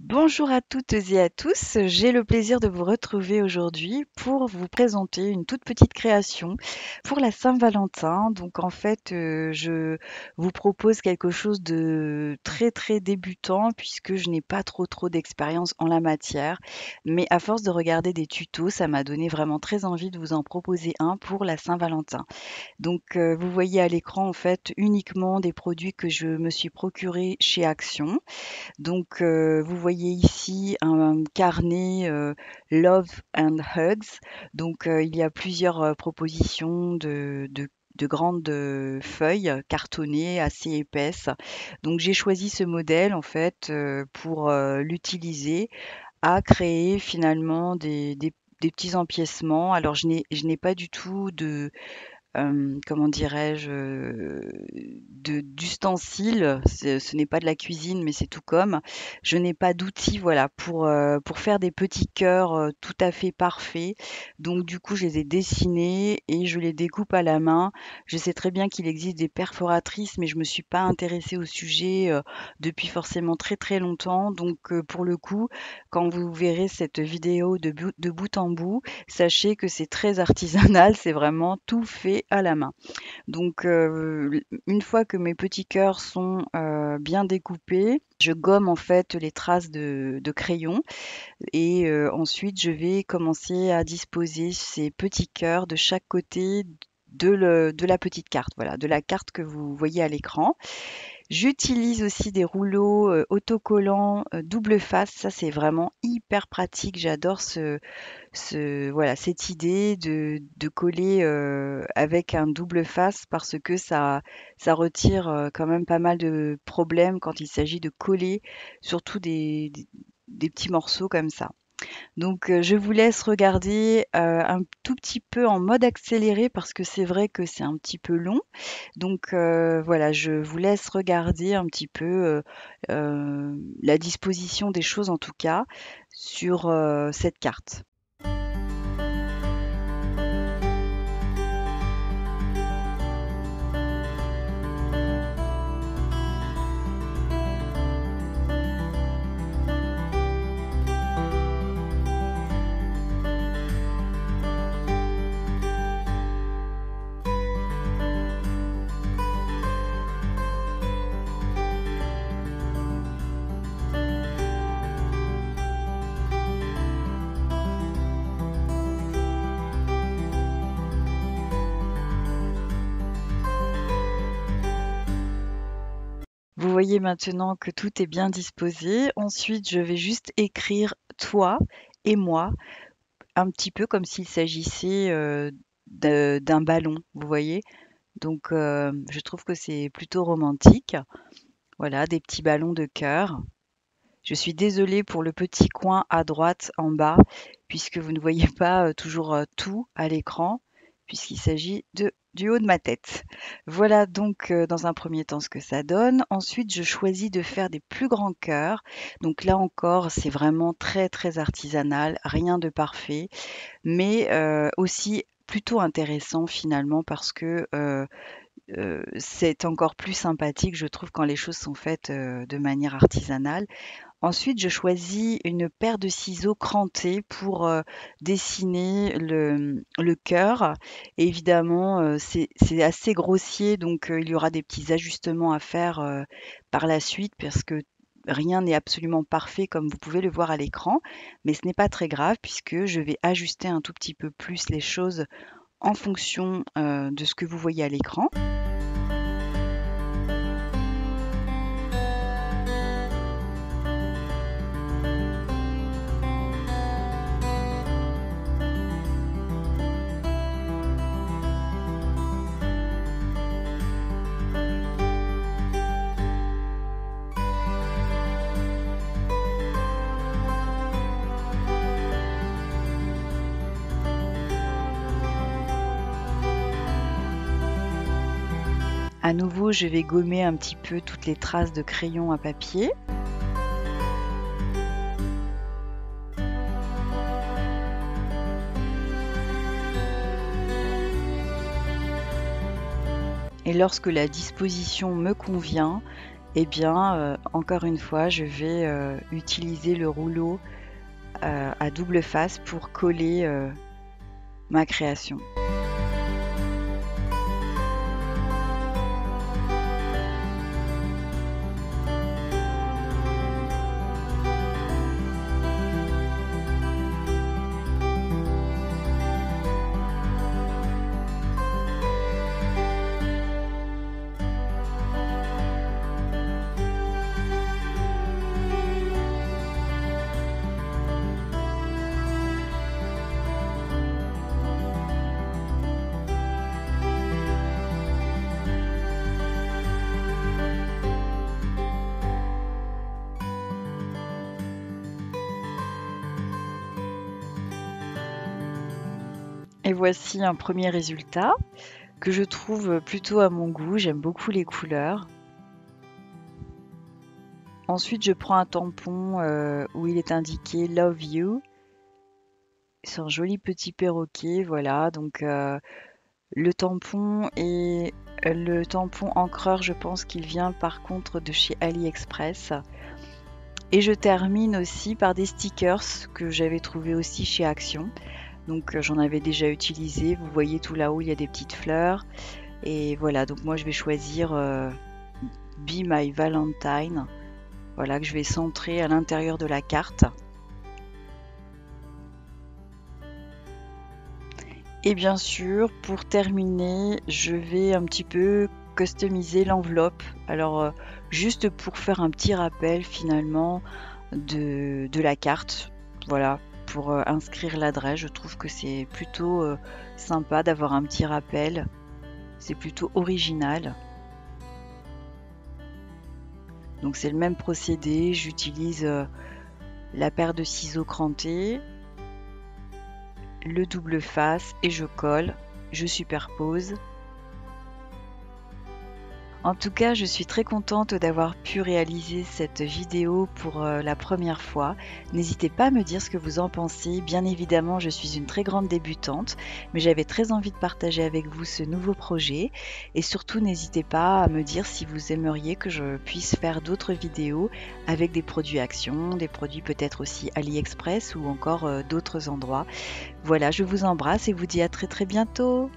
Bonjour à toutes et à tous, j'ai le plaisir de vous retrouver aujourd'hui pour vous présenter une toute petite création pour la Saint-Valentin. Donc en fait, je vous propose quelque chose de très, très débutant puisque je n'ai pas trop d'expérience en la matière. Mais à force de regarder des tutos, ça m'a donné vraiment très envie de vous en proposer un pour la Saint-Valentin. Donc, vous voyez à l'écran en fait uniquement des produits que je me suis procurés chez Action. Donc, vous voyez ici un carnet, Love and Hugs. Donc, il y a plusieurs, propositions de grandes, feuilles cartonnées assez épaisses. Donc j'ai choisi ce modèle en fait, pour, l'utiliser à créer finalement des petits empiècements. Alors je n'ai pas du tout de comment dirais-je? De d'ustensiles, ce n'est pas de la cuisine, mais c'est tout comme. Je n'ai pas d'outils, voilà, pour faire des petits cœurs, tout à fait parfaits. Donc du coup, je les ai dessinés et je les découpe à la main. Je sais très bien qu'il existe des perforatrices, mais je me suis pas intéressée au sujet, depuis forcément très longtemps. Donc, pour le coup, quand vous verrez cette vidéo de bout en bout, sachez que c'est très artisanal, c'est vraiment tout fait à la main. Donc, une fois que mes petits cœurs sont, bien découpés, je gomme en fait les traces de crayon et ensuite je vais commencer à disposer ces petits cœurs de chaque côté de la petite carte, voilà, de la carte que vous voyez à l'écran. J'utilise aussi des rouleaux, autocollants, double face. Ça, c'est vraiment hyper pratique. J'adore voilà, cette idée de coller, avec un double face parce que ça retire, quand même pas mal de problèmes quand il s'agit de coller, surtout des petits morceaux comme ça. Donc, je vous laisse regarder, un tout petit peu en mode accéléré parce que c'est vrai que c'est un petit peu long. Donc, voilà, je vous laisse regarder un petit peu, la disposition des choses en tout cas sur, cette carte. Vous voyez maintenant que tout est bien disposé. Ensuite, je vais juste écrire «toi» et «moi», un petit peu comme s'il s'agissait, d'un ballon, vous voyez? Donc, je trouve que c'est plutôt romantique. Voilà, des petits ballons de cœur. Je suis désolée pour le petit coin à droite en bas, puisque vous ne voyez pas, toujours, tout à l'écran, puisqu'il s'agit du haut de ma tête. Voilà donc, dans un premier temps ce que ça donne. Ensuite, je choisis de faire des plus grands cœurs. Donc là encore, c'est vraiment très artisanal, rien de parfait, mais, aussi plutôt intéressant finalement parce que, c'est encore plus sympathique, je trouve, quand les choses sont faites, de manière artisanale. Ensuite, je choisis une paire de ciseaux crantés pour, dessiner le cœur. Évidemment, c'est assez grossier, donc il y aura des petits ajustements à faire, par la suite parce que rien n'est absolument parfait comme vous pouvez le voir à l'écran. Mais ce n'est pas très grave puisque je vais ajuster un tout petit peu plus les choses en fonction, de ce que vous voyez à l'écran. À nouveau, je vais gommer un petit peu toutes les traces de crayon à papier. Et lorsque la disposition me convient, eh bien, encore une fois, je vais utiliser le rouleau à double face pour coller ma création. Et voici un premier résultat que je trouve plutôt à mon goût. J'aime beaucoup les couleurs. Ensuite, je prends un tampon où il est indiqué Love You. C'est un joli petit perroquet, voilà. Donc le tampon et le tampon encreur, je pense qu'il vient par contre de chez AliExpress. Et je termine aussi par des stickers que j'avais trouvé aussi chez Action. Donc j'en avais déjà utilisé. Vous voyez tout là-haut, il y a des petites fleurs. Et voilà, donc moi je vais choisir Be My Valentine. Voilà, que je vais centrer à l'intérieur de la carte. Et bien sûr, pour terminer, je vais un petit peu customiser l'enveloppe. Alors, juste pour faire un petit rappel finalement de la carte. Voilà, pour inscrire l'adresse. Je trouve que c'est plutôt sympa d'avoir un petit rappel. C'est plutôt original. Donc c'est le même procédé. J'utilise la paire de ciseaux crantés, le double face et je colle, je superpose. En tout cas, je suis très contente d'avoir pu réaliser cette vidéo pour la première fois. N'hésitez pas à me dire ce que vous en pensez. Bien évidemment, je suis une très grande débutante, mais j'avais très envie de partager avec vous ce nouveau projet. Et surtout, n'hésitez pas à me dire si vous aimeriez que je puisse faire d'autres vidéos avec des produits Action, des produits peut-être aussi AliExpress ou encore d'autres endroits. Voilà, je vous embrasse et vous dis à très très bientôt.